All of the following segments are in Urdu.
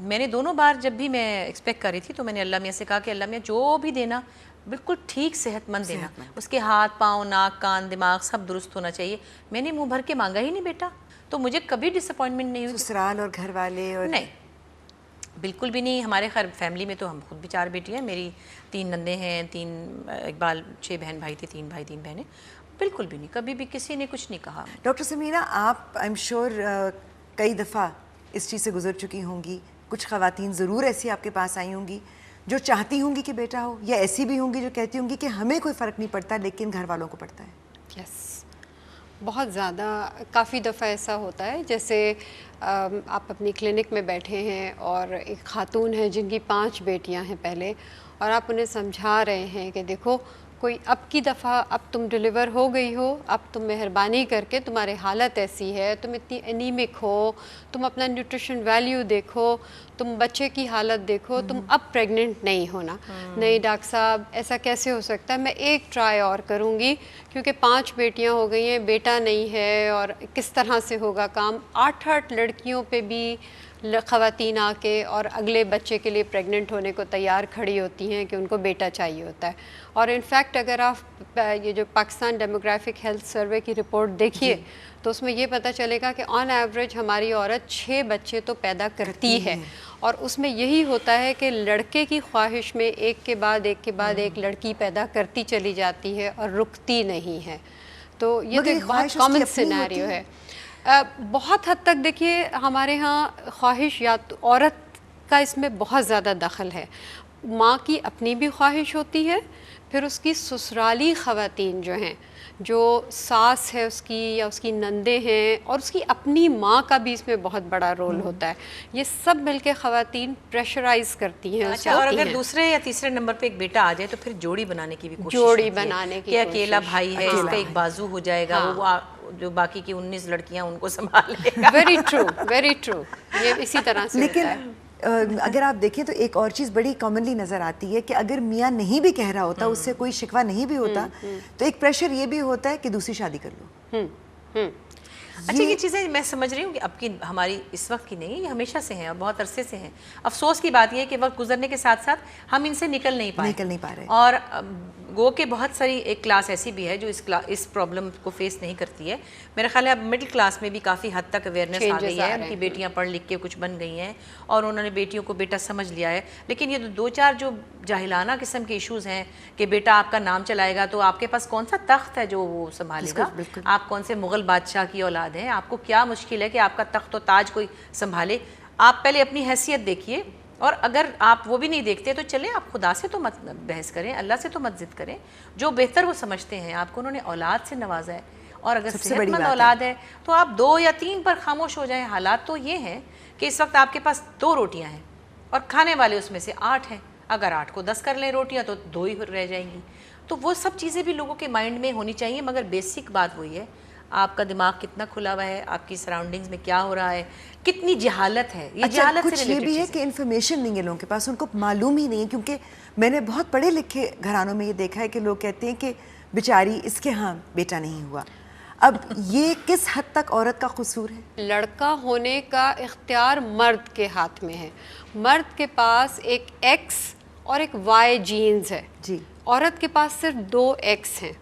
میں نے دونوں بار جب بھی میں ایکسپیکٹ کر رہی تھی تو میں نے اللہ میاں سے کہا کہ اللہ میاں جو بھی دینا بالکل ٹھیک صحت مند دینا, اس کے ہاتھ پاؤں ناک کان دماغ سب درست ہونا چاہیے. میں نے منہ بھر کے مانگا ہی نہیں بیٹا, تو مجھے کبھی ڈس اپوائنٹمنٹ نہیں ہوئی. سسرال اور گھر والے اور نہیں, بالکل بھی نہیں. ہمارے خیر فیملی میں تو ہم خود بھی 4 بیٹیاں ہیں, میری 3 نندے ہیں, 3 اقبال 6 بہن بھائی تھے, 3 بھائی 3 بہنیں. بالکل بھی نہیں, کبھی بھی کسی نے کچھ نہیں کہا. ڈاکٹر سمیرہ, آپ آئی ایم شیور کئی دفعہ اس چیز سے گزر چکی ہوں گی. کچھ خواتین ضرور ایسی آپ کے پاس آئی ہوں گی جو چاہتی ہوں گی کہ بیٹا ہو, یا ایسی بھی ہوں گی جو کہتی ہوں گی کہ ہمیں کوئی فرق نہیں پڑتا لیکن گھر والوں کو پڑتا ہے. یس, بہت زیادہ, کافی دفعہ ایسا ہوتا ہے. جیسے آپ اپنی کلینک میں بیٹھے ہیں اور ایک خاتون ہیں جن کی 5 بیٹیاں ہیں پہلے, اور آپ انہیں سمجھا رہے ہیں کہ دیکھو کوئی اب کی دفعہ اب تم ڈیلیور ہو گئی ہو, اب تم مہربانی کر کے, تمہاری حالت ایسی ہے, تم اتنی انیمک ہو, تم اپنا نیوٹریشن ویلیو دیکھو, تم بچے کی حالت دیکھو, تم اب پریگننٹ نہیں ہونا. نہیں ڈاکٹر صاحب ایسا کیسے ہو سکتا ہے, میں ایک ٹرائی اور کروں گی کیونکہ 5 بیٹیاں ہو گئی ہیں, بیٹا نہیں ہے, اور کس طرح سے ہوگا کام. 8 لڑکیوں پہ بھی خواتین آ کے اور اگلے بچے کے لیے پریگننٹ ہونے کو تیار کھڑی ہوتی ہیں کہ ان کو بیٹا چاہیے ہوتا ہے. اور انفیکٹ اگر آپ یہ جو پاکستان ڈیموگرافک ہیلتھ سروے کی رپورٹ دیکھیے تو اس میں یہ پتہ چلے گا کہ آن ایوریج ہماری عورت 6 بچے تو پیدا کرتی ہے, اور اس میں یہی ہوتا ہے کہ لڑکے کی خواہش میں ایک کے بعد ایک لڑکی پیدا کرتی چلی جاتی ہے اور رکتی نہیں ہے. تو یہ تو ایک بہت کامن سینیریو ہے. بہت حد تک دیکھیے ہمارے ہاں خواہش یا تو عورت کا اس میں بہت زیادہ دخل ہے. ماں کی اپنی بھی خواہش ہوتی ہے, پھر اس کی سسرالی خواتین جو ہیں, جو ساس ہے اس کی یا اس کی نندے ہیں, اور اس کی اپنی ماں کا بھی اس میں بہت بڑا رول ہوتا ہے. یہ سب مل کے خواتین پریشرائز کرتی ہیں. اچھا, اور اگر دوسرے یا تیسرے نمبر پہ ایک بیٹا آ جائے تو پھر جوڑی بنانے کی بھی کوشش جوڑی بنانے کی, کہ اکیلا بھائی ہے, اس کا ایک بازو ہو جائے گا, وہ جو باقی کی 19 لڑکیاں ان کو سنبھال لے گا. ویری ٹرو, ویری ٹرو, یہ اسی طرح سے ہوتا ہے. اگر آپ دیکھیں تو ایک اور چیز بڑی کامنلی نظر آتی ہے کہ اگر میاں نہیں بھی کہہ رہا ہوتا, اس سے کوئی شکوہ نہیں بھی ہوتا, تو ایک پریشر یہ بھی ہوتا ہے کہ دوسری شادی کر لو. اچھا, یہ چیزیں میں سمجھ رہی ہوں کہ اب کی ہماری اس وقت کی نہیں ہے, یہ ہمیشہ سے ہیں اور بہت عرصے سے ہیں. افسوس کی بات یہ ہے کہ وقت گزرنے کے ساتھ ساتھ ہم ان سے نکل نہیں پا رہے. اور گو کہ بہت ساری ایک کلاس ایسی بھی ہے جو اس پرابلم کو فیس نہیں کرتی ہے. میرا خیال ہے اب مڈل کلاس میں بھی کافی حد تک اویئرنیس آ گئی ہے, ان کی بیٹیاں پڑھ لکھ کے کچھ بن گئی ہیں اور انہوں نے بیٹیوں کو بیٹا سمجھ لیا ہے. لیکن یہ 2-4 جو جاہلانہ قسم کے ایشوز ہیں کہ بیٹا آپ کا نام چلائے گا تو آپ کے پاس کون سا تخت ہے جو وہ سنبھالے گا, آپ کون سے مغل بادشاہ کی اولاد ہیں, آپ کو کیا مشکل ہے کہ آپ کا تخت و تاج کوئی سنبھالے. آپ پہلے اپنی حیثیت دیکھیے, اور اگر آپ وہ بھی نہیں دیکھتے تو چلیں آپ خدا سے تو مت بحث کریں, اللہ سے تو مت ضد کریں. جو بہتر وہ سمجھتے ہیں, آپ کو انہوں نے اولاد سے نوازا ہے, اور اگر صحت مند اولاد ہے تو آپ 2 یا 3 پر خاموش ہو جائیں. حالات تو یہ ہیں کہ اس وقت آپ کے پاس 2 روٹیاں ہیں اور کھانے والے اس میں سے 8 ہیں. اگر 8 کو 10 کر لیں روٹیاں تو 2 ہی رہ جائیں گی. تو وہ سب چیزیں بھی لوگوں کے مائنڈ میں ہونی چاہیے. مگر بیسک بات وہی ہے, آپ کا دماغ کتنا کھلا ہوا ہے, آپ کی سراؤنڈنگز میں کیا ہو رہا ہے, کتنی جہالت ہے. یہ جہالت کچھ یہ بھی ہے کہ انفارمیشن نہیں ہے لوگوں کے پاس, ان کو معلوم ہی نہیں ہے. کیونکہ میں نے بہت پڑھے لکھے گھرانوں میں یہ دیکھا ہے کہ لوگ کہتے ہیں کہ بیچاری اس کے ہاں بیٹا نہیں ہوا. اب یہ کس حد تک عورت کا قصور ہے؟ لڑکا ہونے کا اختیار مرد کے ہاتھ میں ہے. مرد کے پاس ایک ایکس اور ایک وائی جینز ہے. جی, عورت کے پاس صرف 2 ایکس ہیں.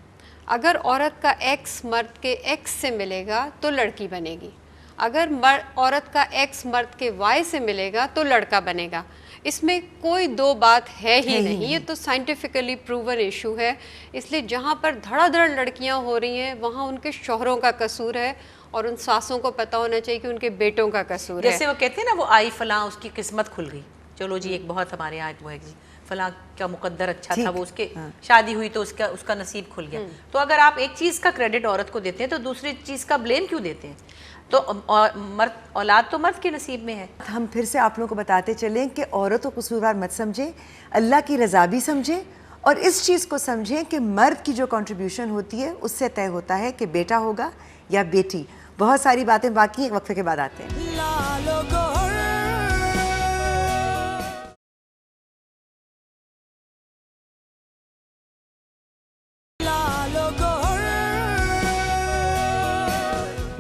اگر عورت کا ایکس مرد کے ایکس سے ملے گا تو لڑکی بنے گی, اگر عورت کا ایکس مرد کے وائی سے ملے گا تو لڑکا بنے گا. اس میں کوئی 2 بات ہے ہی نہیں. یہ تو سائنٹیفکلی پروون ایشو ہے. اس لیے جہاں پر دھڑا دھڑ لڑکیاں ہو رہی ہیں وہاں ان کے شوہروں کا قصور ہے, اور ان ساسوں کو پتہ ہونا چاہیے کہ ان کے بیٹوں کا قصور ہے. جیسے وہ کہتے ہیں نا, وہ آئی فلاں اس کی قسمت کھل گئی, چلو جی ایک بہت ہمارے یہاں وہ ہے جی فلاں کا مقدر اچھا تھا, وہ اس کے شادی ہوئی تو اس کا نصیب کھل گیا. تو اگر آپ ایک چیز کا کریڈٹ عورت کو دیتے ہیں تو دوسری چیز کا بلیم کیوں دیتے ہیں؟ تو اولاد تو مرد کے نصیب میں ہے. ہم پھر سے آپ لوگوں کو بتاتے چلیں کہ عورت کو قصوروار مت سمجھیں, اللہ کی رضا بھی سمجھیں, اور اس چیز کو سمجھیں کہ مرد کی جو کنٹریبیوشن ہوتی ہے اس سے طے ہوتا ہے کہ بیٹا ہوگا یا بیٹی. بہت ساری باتیں باقی ہیں, وقفے کے بعد آتے ہیں.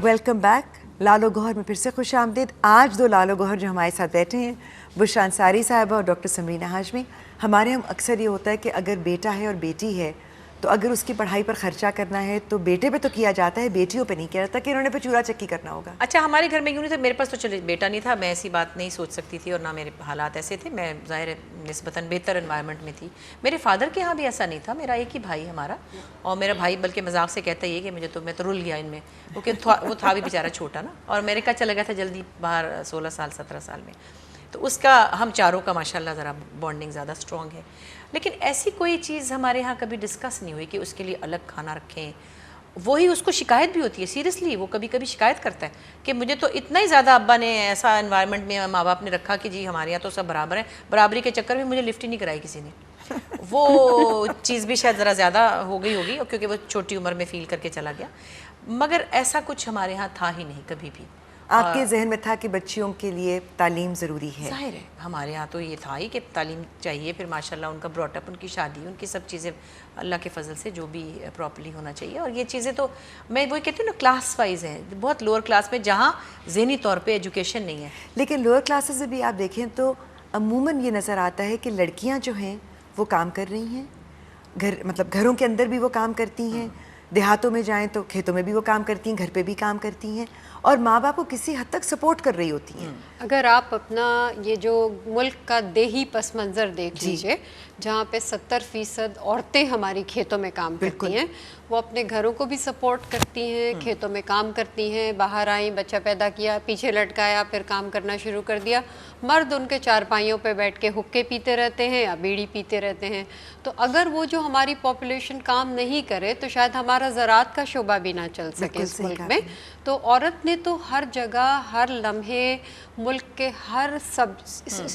Welcome back. لالو گوہر میں پھر سے خوش آمدید. آج 2 لالو گوہر جو ہمارے ساتھ بیٹھے ہیں بشریٰ انصاری صاحبہ اور ڈاکٹر سمرینہ ہاشمی. ہمارے ہم اکثر یہ ہوتا ہے کہ اگر بیٹا ہے اور بیٹی ہے تو اگر اس کی پڑھائی پر خرچہ کرنا ہے تو بیٹے پہ تو کیا جاتا ہے, بیٹیوں پہ نہیں کیا جاتا کہ انہوں نے پہ چورا چکی کرنا ہوگا. اچھا ہمارے گھر میں یوں نہیں تھا, میرے پاس تو چلے بیٹا نہیں تھا, میں ایسی بات نہیں سوچ سکتی تھی اور نہ میرے حالات ایسے تھے, میں ظاہر نسبتاً بہتر انوائرمنٹ میں تھی. میرے فادر کے یہاں بھی ایسا نہیں تھا, میرا ایک ہی بھائی ہمارا, اور میرا بھائی بلکہ مذاق سے کہتا یہ کہ میں تو رل گیا ان میں, کیونکہ وہ تھا بھی بیچارہ چھوٹا نا, اور میرے کا چلا گیا تھا جلدی باہر 16 سال 17 سال میں, تو اس کا ہم چاروں کا ماشاءاللہ ذرا بانڈنگ زیادہ اسٹرانگ ہے. لیکن ایسی کوئی چیز ہمارے ہاں کبھی ڈسکس نہیں ہوئی کہ اس کے لیے الگ کھانا رکھیں. وہی اس کو شکایت بھی ہوتی ہے, سیریسلی وہ کبھی کبھی شکایت کرتا ہے کہ مجھے تو اتنا ہی زیادہ ابا نے ایسا انوائرمنٹ میں ماں باپ نے رکھا کہ جی ہمارے یہاں تو سب برابر ہیں, برابری کے چکر میں مجھے لفٹ ہی نہیں کرائی کسی نے. وہ چیز بھی شاید ذرا زیادہ ہو گئی ہوگی کیونکہ وہ چھوٹی عمر میں فیل کر کے چلا گیا, مگر ایسا کچھ ہمارے ہاں تھا ہی نہیں کبھی بھی. آپ کے ذہن میں تھا کہ بچیوں کے لیے تعلیم ضروری ہے؟ ظاہر ہے ہمارے یہاں تو یہ تھا ہی کہ تعلیم چاہیے, پھر ماشاءاللہ ان کا براٹ اپ, ان کی شادی, ان کی سب چیزیں اللہ کے فضل سے جو بھی پراپرلی ہونا چاہیے. اور یہ چیزیں تو میں وہی کہتی ہوں نا کلاس وائز ہیں, بہت لوور کلاس میں جہاں ذہنی طور پہ ایجوکیشن نہیں ہے. لیکن لوور کلاسز میں بھی آپ دیکھیں تو عموماً یہ نظر آتا ہے کہ لڑکیاں جو ہیں وہ کام کر رہی ہیں, مطلب گھروں کے اندر بھی وہ کام کرتی ہیں, دیہاتوں میں جائیں تو کھیتوں میں بھی وہ کام کرتی ہیں, گھر پہ بھی کام کرتی ہیں, اور ماں باپ کو کسی حد تک سپورٹ کر رہی ہوتی ہیں. اگر آپ اپنا یہ جو ملک کا دیہی پس منظر دیکھ لیجئے, جہاں پہ 70% عورتیں ہماری کھیتوں میں کام کرتی ہیں, وہ اپنے گھروں کو بھی سپورٹ کرتی ہیں, کھیتوں میں کام کرتی ہیں, باہر آئیں, بچہ پیدا کیا, پیچھے لٹکایا, پھر کام کرنا شروع کر دیا. مرد ان کے چارپائیوں پہ بیٹھ کے حقے پیتے رہتے ہیں یا بیڑی پیتے رہتے ہیں. تو اگر وہ جو ہماری پاپولیشن کام نہیں کرے تو شاید ہمارا زراعت کا شعبہ بھی نہ چل سکے اس ملک میں. تو عورت نے تو ہر جگہ, ہر لمحے, ملک کے ہر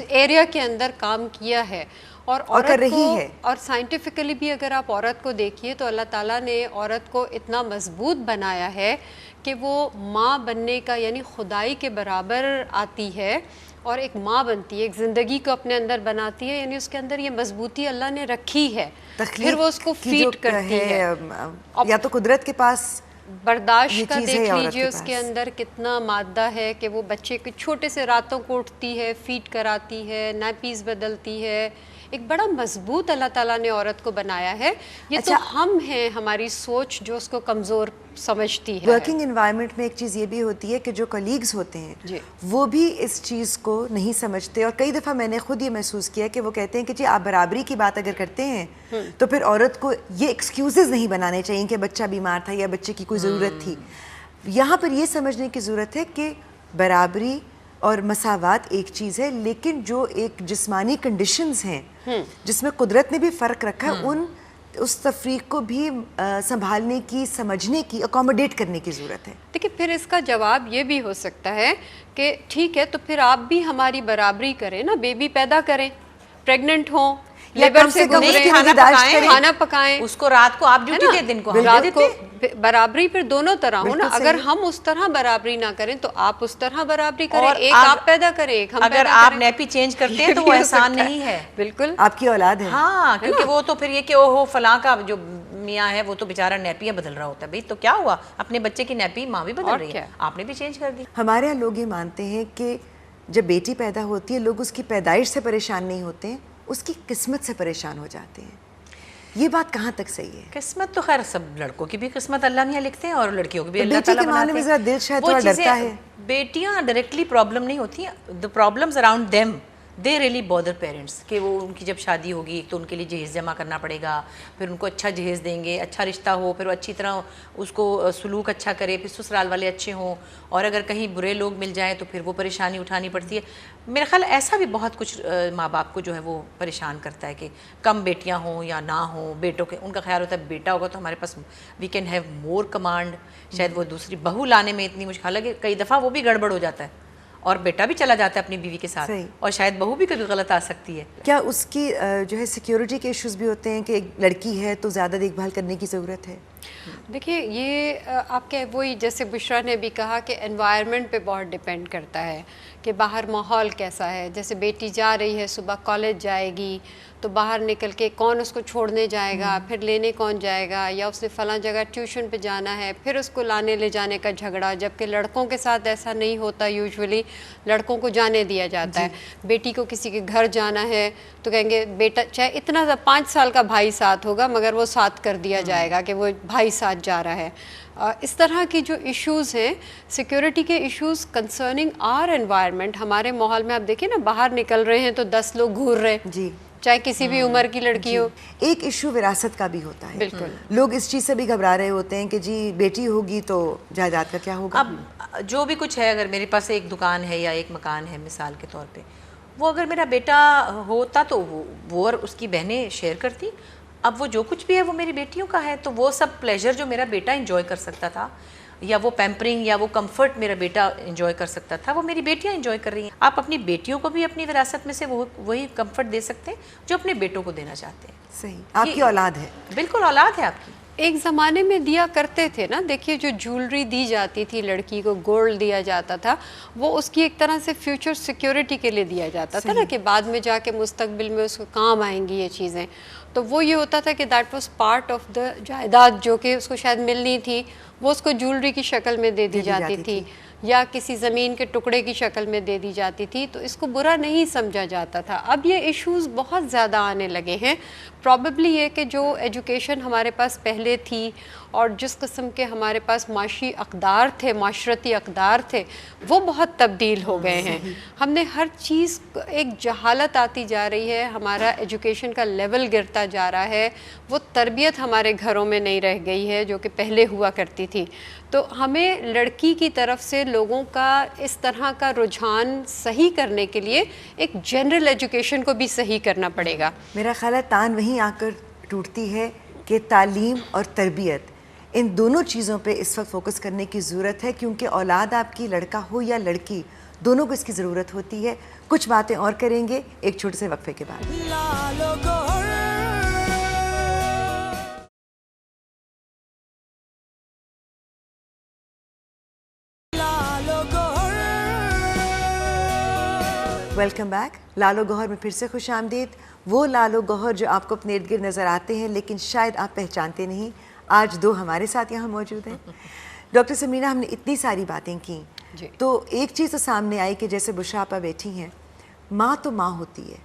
ایریا کے اندر کام کیا ہے, اور عورت کو, اور سائنٹیفکلی بھی اگر آپ عورت کو دیکھیے تو اللہ تعالیٰ نے عورت کو اتنا مضبوط بنایا ہے کہ وہ ماں بننے کا یعنی خدائی کے برابر آتی ہے, اور ایک ماں بنتی ہے, ایک زندگی کو اپنے اندر بناتی ہے, یعنی اس کے اندر یہ مضبوطی اللہ نے رکھی ہے, پھر وہ اس کو فیڈ کرتی ہے. یا تو قدرت کے پاس برداشت کا دیکھ لیجئے اس کے اندر کتنا مادہ ہے کہ وہ بچے کے چھوٹے سے راتوں کو اٹھتی ہے, فیڈ کراتی ہے, نیپیز بدلتی ہے. ایک بڑا مضبوط اللہ تعالیٰ نے عورت کو بنایا ہے. یہ تو ہم ہیں, ہماری سوچ جو اس کو کمزور سمجھتی ہے. ورکنگ انوائرمنٹ میں ایک چیز یہ بھی ہوتی ہے کہ جو کلیگز ہوتے ہیں وہ بھی اس چیز کو نہیں سمجھتے, اور کئی دفعہ میں نے خود یہ محسوس کیا کہ وہ کہتے ہیں کہ جی آپ برابری کی بات اگر کرتے ہیں تو پھر عورت کو یہ ایکسکیوزز نہیں بنانے چاہیے کہ بچہ بیمار تھا یا بچے کی کوئی ضرورت تھی. یہاں پر یہ سمجھنے کی ضرورت ہے کہ برابری اور مساوات ایک چیز ہے, لیکن جو ایک جسمانی کنڈیشنز ہیں جس میں قدرت نے بھی فرق رکھا ہے, اس تفریق کو بھی سنبھالنے کی, سمجھنے کی, اکوموڈیٹ کرنے کی ضرورت ہے. دیکھیں پھر اس کا جواب یہ بھی ہو سکتا ہے کہ ٹھیک ہے تو پھر آپ بھی ہماری برابری کریں نا, بیبی پیدا کریں, پریگننٹ ہوں, لیبر سے گزریں, کھانا پکائیں, اس کو رات کو آپ ڈیوٹی دے, دن کو رات کو برابری پھر دونوں طرح ہو نا. اگر ہم اس طرح برابری نہ کریں تو آپ اس طرح برابری کریں, ایک آپ پیدا کریں, ایک ہم پیدا کریں. اگر آپ نیپی چینج کرتے ہیں تو وہ احسان نہیں ہے, بالکل آپ کی اولاد ہے. ہاں, کیونکہ وہ تو پھر یہ کہ اوہو فلاں کا جو میاں ہے وہ تو بیچارہ نیپیاں بدل رہا ہوتا ہے. بھئی تو کیا ہوا, اپنے بچے کی نیپی ماں بھی بدل رہی ہے, آپ نے بھی چینج کر دی. ہمارے یہاں لوگ یہ مانتے ہیں کہ جب بیٹی پیدا ہوتی ہے لوگ اس کی پیدائش سے پریشان نہیں ہوتے ہیں, اس کی قسمت سے پریشان ہو جاتے ہیں. یہ بات کہاں تک صحیح ہے؟ قسمت تو خیر سب لڑکوں کی بھی قسمت اللہ میاں لکھتے ہیں اور لڑکیوں کی بھی اللہ تعالیٰ بناتے ہیں. ذرا دل شاید تھوڑا ڈرتا ہے. بیٹیاں ڈائریکٹلی پرابلم نہیں ہوتی ہیں, the problems around them they really bother parents, کہ وہ ان کی جب شادی ہوگی ایک تو ان کے لیے جہیز جمع کرنا پڑے گا, پھر ان کو اچھا جہیز دیں گے, اچھا رشتہ ہو, پھر وہ اچھی طرح اس کو سلوک اچھا کرے, پھر سسرال والے اچھے ہوں, اور اگر کہیں برے لوگ مل جائیں تو پھر وہ پریشانی اٹھانی پڑتی ہے. میرا خیال ایسا بھی بہت کچھ ماں باپ کو جو ہے وہ پریشان کرتا ہے کہ کم بیٹیاں ہوں یا نہ ہوں. بیٹوں کے ان کا خیال ہوتا ہے بیٹا ہوگا تو ہمارے پاس we can have more command, شاید وہ دوسری بہو لانے میں اتنی مشکل ہے کہ کئی دفعہ وہ بھی گڑبڑ ہو جاتا ہے اور بیٹا بھی چلا جاتا ہے اپنی بیوی کے ساتھ, اور شاید بہو بھی کبھی غلط آ سکتی ہے. کیا اس کی جو ہے سیکیورٹی کے ایشوز بھی ہوتے ہیں کہ ایک لڑکی ہے تو زیادہ دیکھ بھال کرنے کی ضرورت ہے؟ دیکھیے یہ آپ کے وہی جیسے بشریٰ نے بھی کہا کہ انوائرمنٹ پہ بہت ڈیپینڈ کرتا ہے کہ باہر ماحول کیسا ہے. جیسے بیٹی جا رہی ہے, صبح کالج جائے گی تو باہر نکل کے کون اس کو چھوڑنے جائے گا, پھر لینے کون جائے گا, یا اس نے فلاں جگہ ٹیوشن پہ جانا ہے, پھر اس کو لانے لے جانے کا جھگڑا. جبکہ لڑکوں کے ساتھ ایسا نہیں ہوتا, یوزولی لڑکوں کو جانے دیا جاتا ہے. بیٹی کو کسی کے گھر جانا ہے تو کہیں گے بیٹا, چاہے اتنا 5 سال کا بھائی ساتھ ہوگا مگر وہ ساتھ کر دیا جائے گا کہ وہ بھائی ساتھ جا رہا ہے. اس طرح کی جو ایشوز ہیں, سیکیورٹی کے ایشوز کنسرننگ آر انوائرمنٹ, ہمارے ماحول میں آپ دیکھیں نا, باہر نکل رہے ہیں تو 10 لوگ گھور رہے ہیں, جی, چاہے کسی بھی عمر کی لڑکی ہو. ایک ایشو وراثت کا بھی ہوتا ہے. بالکل, لوگ اس چیز سے بھی گھبرا رہے ہوتے ہیں کہ جی بیٹی ہوگی تو جائیداد کا کیا ہوگا. اب جو بھی کچھ ہے, اگر میرے پاس ایک دکان ہے یا ایک مکان ہے مثال کے طور پہ, وہ اگر میرا بیٹا ہوتا تو وہ اور اس کی بہنیں شیئر کرتی. اب وہ جو کچھ بھی ہے وہ میری بیٹیوں کا ہے, تو وہ سب پلیجر جو میرا بیٹا انجوائے کر سکتا تھا, یا وہ پیمپرنگ یا وہ کمفرٹ میرا بیٹا انجوائے کر سکتا تھا, وہ میری بیٹیاں انجوائے کر رہی ہیں. آپ اپنی بیٹیوں کو بھی اپنی وراثت میں سے وہی کمفرٹ دے سکتے ہیں جو اپنے بیٹوں کو دینا چاہتے ہیں. صحیح, آپ کی اولاد ہے. بالکل اولاد ہے آپ کی. ایک زمانے میں دیا کرتے تھے نا, دیکھیے جو جولری دی جاتی تھی لڑکی کو, گولڈ دیا جاتا تھا, وہ اس کی ایک طرح سے فیوچر سیکیورٹی کے لیے دیا جاتا تھا نا, کہ بعد میں جا کے مستقبل میں اس کو کام آئیں گی یہ چیزیں. تو وہ یہ ہوتا تھا کہ that was part of the جائیداد جو کہ اس کو شاید ملنی تھی, وہ اس کو جولری کی شکل میں دے دی جاتی تھی, یا کسی زمین کے ٹکڑے کی شکل میں دے دی جاتی تھی, تو اس کو برا نہیں سمجھا جاتا تھا. اب یہ ایشوز بہت زیادہ آنے لگے ہیں. پرابیبلی یہ کہ جو ایجوکیشن ہمارے پاس پہلے تھی اور جس قسم کے ہمارے پاس معاشی اقدار تھے, معاشرتی اقدار تھے, وہ بہت تبدیل ہو گئے ہیں. ہم نے ہر چیز, ایک جہالت آتی جا رہی ہے, ہمارا ایجوکیشن کا لیول گرتا جا رہا ہے, وہ تربیت ہمارے گھروں میں نہیں رہ گئی ہے جو کہ پہلے ہوا کرتی تھی. تو ہمیں لڑکی کی طرف سے لوگوں کا اس طرح کا رجحان صحیح کرنے کے لیے ایک جنرل ایجوکیشن کو بھی صحیح کرنا پڑے گا. میرا خیال ہے تان وہیں آ کر ٹوٹتی ہے کہ تعلیم اور تربیت, ان دونوں چیزوں پہ اس وقت فوکس کرنے کی ضرورت ہے, کیونکہ اولاد آپ کی لڑکا ہو یا لڑکی, دونوں کو اس کی ضرورت ہوتی ہے. کچھ باتیں اور کریں گے ایک چھوٹے سے وقفے کے بعد. Welcome back. لالو گوہر میں پھر سے خوش آمدید. وہ لالو گوہر جو آپ کو اپنے ارد گرد نظر آتے ہیں لیکن شاید آپ پہچانتے نہیں, آج 2 ہمارے ساتھ یہاں موجود ہیں. ڈاکٹر سمیرہ, ہم نے اتنی ساری باتیں کی, تو ایک چیز تو سامنے آئی کہ جیسے بشرا آپا بیٹھی ہیں, ماں تو ماں ہوتی ہے,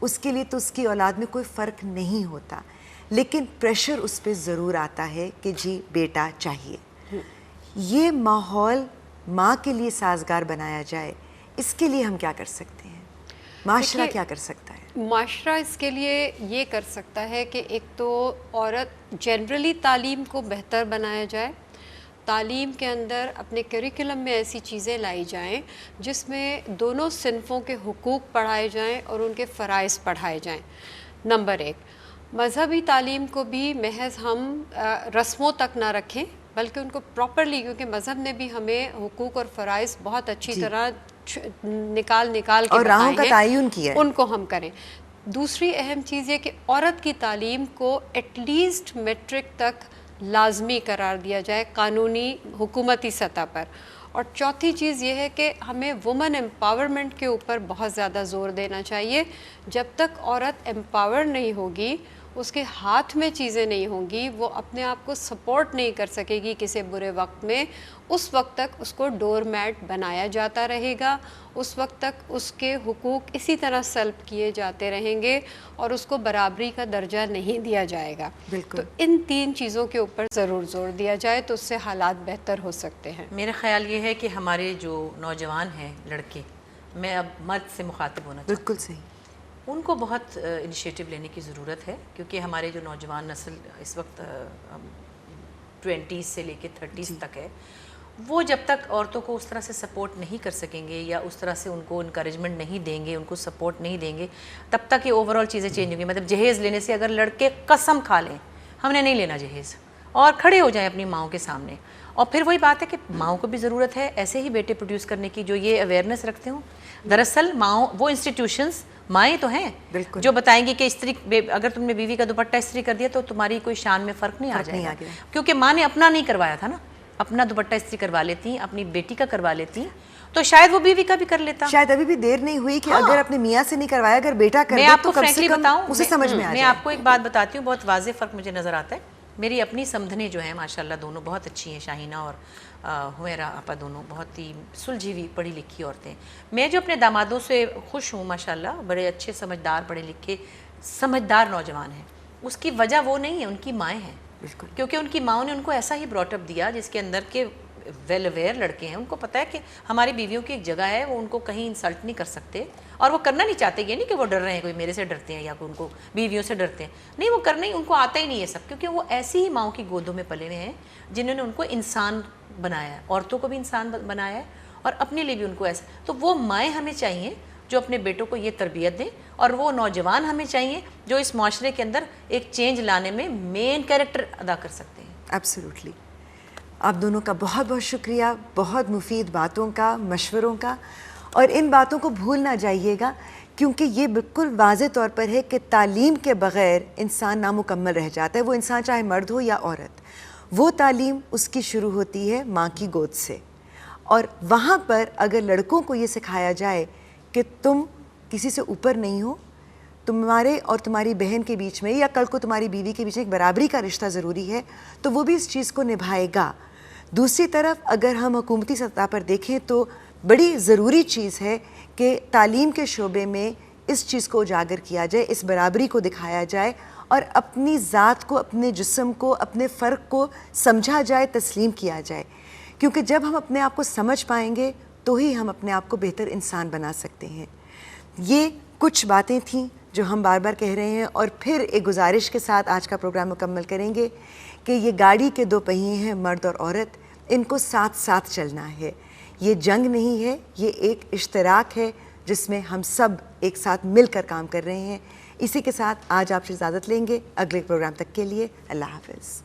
اس کے لیے تو اس کی اولاد میں کوئی فرق نہیں ہوتا, لیکن پریشر اس پہ ضرور آتا ہے کہ جی بیٹا چاہیے. یہ ماحول ماں کے لیے سازگار بنایا جائے, اس کے لیے ہم کیا کر سکتے ہیں؟ معاشرہ کیا کر سکتا ہے؟ معاشرہ اس کے لیے یہ کر سکتا ہے کہ ایک تو عورت جنرلی تعلیم کو بہتر بنایا جائے, تعلیم کے اندر اپنے کریکولم میں ایسی چیزیں لائی جائیں جس میں دونوں صنفوں کے حقوق پڑھائے جائیں اور ان کے فرائض پڑھائے جائیں. نمبر 1, مذہبی تعلیم کو بھی محض ہم رسموں تک نہ رکھیں بلکہ ان کو پراپرلی, کیونکہ مذہب نے بھی ہمیں حقوق اور فرائض بہت اچھی طرح نکال کے اور راہوں کا تعین کیا ہے, ان کو ہم کریں. دوسری اہم چیز یہ کہ عورت کی تعلیم کو ایٹ لیسٹ میٹرک تک لازمی قرار دیا جائے قانونی حکومتی سطح پر. اور چوتھی چیز یہ ہے کہ ہمیں وومن امپاورمنٹ کے اوپر بہت زیادہ زور دینا چاہیے. جب تک عورت امپاور نہیں ہوگی, اس کے ہاتھ میں چیزیں نہیں ہوں گی, وہ اپنے آپ کو سپورٹ نہیں کر سکے گی کسی برے وقت میں, اس وقت تک اس کو ڈور میٹ بنایا جاتا رہے گا, اس وقت تک اس کے حقوق اسی طرح سلب کیے جاتے رہیں گے اور اس کو برابری کا درجہ نہیں دیا جائے گا. بالکل. تو ان 3 چیزوں کے اوپر ضرور زور دیا جائے تو اس سے حالات بہتر ہو سکتے ہیں. میرا خیال یہ ہے کہ ہمارے جو نوجوان ہیں لڑکے, میں اب مرد سے مخاطب ہونا چاہتی ہوں, بالکل صحیح, ان کو بہت انیشیٹو لینے کی ضرورت ہے, کیونکہ ہمارے جو نوجوان نسل اس وقت 20s سے لے کے 30s تک ہے, وہ جب تک عورتوں کو اس طرح سے سپورٹ نہیں کر سکیں گے یا اس طرح سے ان کو انکریجمنٹ نہیں دیں گے, ان کو سپورٹ نہیں دیں گے, تب تک یہ اوور آل چیزیں چینج ہوں گی. مطلب جہیز لینے سے اگر لڑکے قسم کھا لیں ہم نے نہیں لینا جہیز, اور کھڑے ہو جائیں اپنی ماؤں کے سامنے, اور پھر وہی بات ہے کہ ماؤں کو بھی ضرورت ہے ایسے ہی بیٹے پروڈیوس کرنے کی جو یہ اویئرنیس رکھتے ہوں. دراصل ماؤں وہ انسٹیٹیوشنز مائیں تو ہیں جو بتائیں گی کہ استری, اگر تم نے بیوی کا دوپٹہ استری کر دیا تو تمہاری کوئی شان میں فرق نہیں آ جائے گا, کیونکہ ماں نے اپنا نہیں کروایا تھا نا, اپنا دوپٹہ استری کروا لیتی، اپنی بیٹی کا کروا لیتی، تو شاید وہ بیوی کا بھی کر لیتا. شاید ابھی بھی دیر نہیں ہوئی کہ اگر اپنے میاں سے نہیں کروایا، اگر بیٹا کر دے تو کم سے کم اسے سمجھ میں آ جائے. میں آپ کو ایک بات بتاتی ہوں، بہت واضح فرق مجھے نظر آتا ہے. میری اپنی سمدھنے جو ہیں ماشاءاللہ دونوں بہت اچھی ہیں، شاہینہ اور حمیرہ آپا دونوں بہت ہی سلجھی ہوئی پڑھی لکھی عورتیں. میں جو اپنے دامادوں سے خوش ہوں ماشاءاللہ، بڑے اچھے سمجھدار پڑھے لکھے سمجھدار نوجوان ہیں. اس کی وجہ وہ نہیں ہے، ان کی مائیں ہیں. بالکل، کیونکہ ان کی ماؤں نے ان کو ایسا ہی براٹ اپ دیا جس کے اندر کے ویل اویئر لڑکے ہیں. ان کو پتہ ہے کہ ہماری بیویوں کی ایک جگہ ہے، وہ ان کو کہیں انسلٹ نہیں کر سکتے، اور وہ کرنا نہیں چاہتے. یہ نہیں کہ وہ ڈر رہے ہیں کوئی میرے سے ڈرتے ہیں یا کوئی ان کو بیویوں سے ڈرتے ہیں، نہیں، وہ کرنا ہی ان کو آتا ہی نہیں ہے سب، کیونکہ وہ ایسی ہی ماؤں کی گودوں میں پلے ہوئے ہیں جنہوں نے ان کو انسان بنایا ہے، عورتوں کو بھی انسان بنایا ہے اور اپنے لیے بھی ان کو ایسا. تو وہ مائیں ہمیں چاہیے جو اپنے بیٹوں کو یہ تربیت دیں، اور وہ نوجوان ہمیں چاہیے جو اس معاشرے کے اندر ایک چینج لانے میں مین کیریکٹر ادا کر سکتے ہیں. ایبسلیوٹلی. آپ دونوں کا بہت بہت شکریہ، بہت مفید باتوں کا، مشوروں کا. اور ان باتوں کو بھول نہ جائیے گا، کیونکہ یہ بالکل واضح طور پر ہے کہ تعلیم کے بغیر انسان نامکمل رہ جاتا ہے. وہ انسان چاہے مرد ہو یا عورت، وہ تعلیم اس کی شروع ہوتی ہے ماں کی گود سے. اور وہاں پر اگر لڑکوں کو یہ سکھایا جائے کہ تم کسی سے اوپر نہیں ہو، تمہارے اور تمہاری بہن کے بیچ میں یا کل کو تمہاری بیوی کے بیچ میں ایک برابری کا رشتہ ضروری ہے، تو وہ بھی اس چیز کو نبھائے گا. دوسری طرف اگر ہم حکومتی سطح پر دیکھیں تو بڑی ضروری چیز ہے کہ تعلیم کے شعبے میں اس چیز کو اجاگر کیا جائے، اس برابری کو دکھایا جائے، اور اپنی ذات کو، اپنے جسم کو، اپنے فرق کو سمجھا جائے، تسلیم کیا جائے. کیونکہ جب ہم اپنے آپ کو سمجھ پائیں گے تو ہی ہم اپنے آپ کو بہتر انسان بنا سکتے ہیں. یہ کچھ باتیں تھیں جو ہم بار بار کہہ رہے ہیں، اور پھر ایک گزارش کے ساتھ آج کا پروگرام مکمل کریں گے کہ یہ گاڑی کے دو پہیے ہیں، مرد اور عورت، ان کو ساتھ ساتھ چلنا ہے. یہ جنگ نہیں ہے، یہ ایک اشتراک ہے جس میں ہم سب ایک ساتھ مل کر کام کر رہے ہیں. اسی کے ساتھ آج آپ سے اجازت لیں گے. اگلے پروگرام تک کے لیے اللہ حافظ.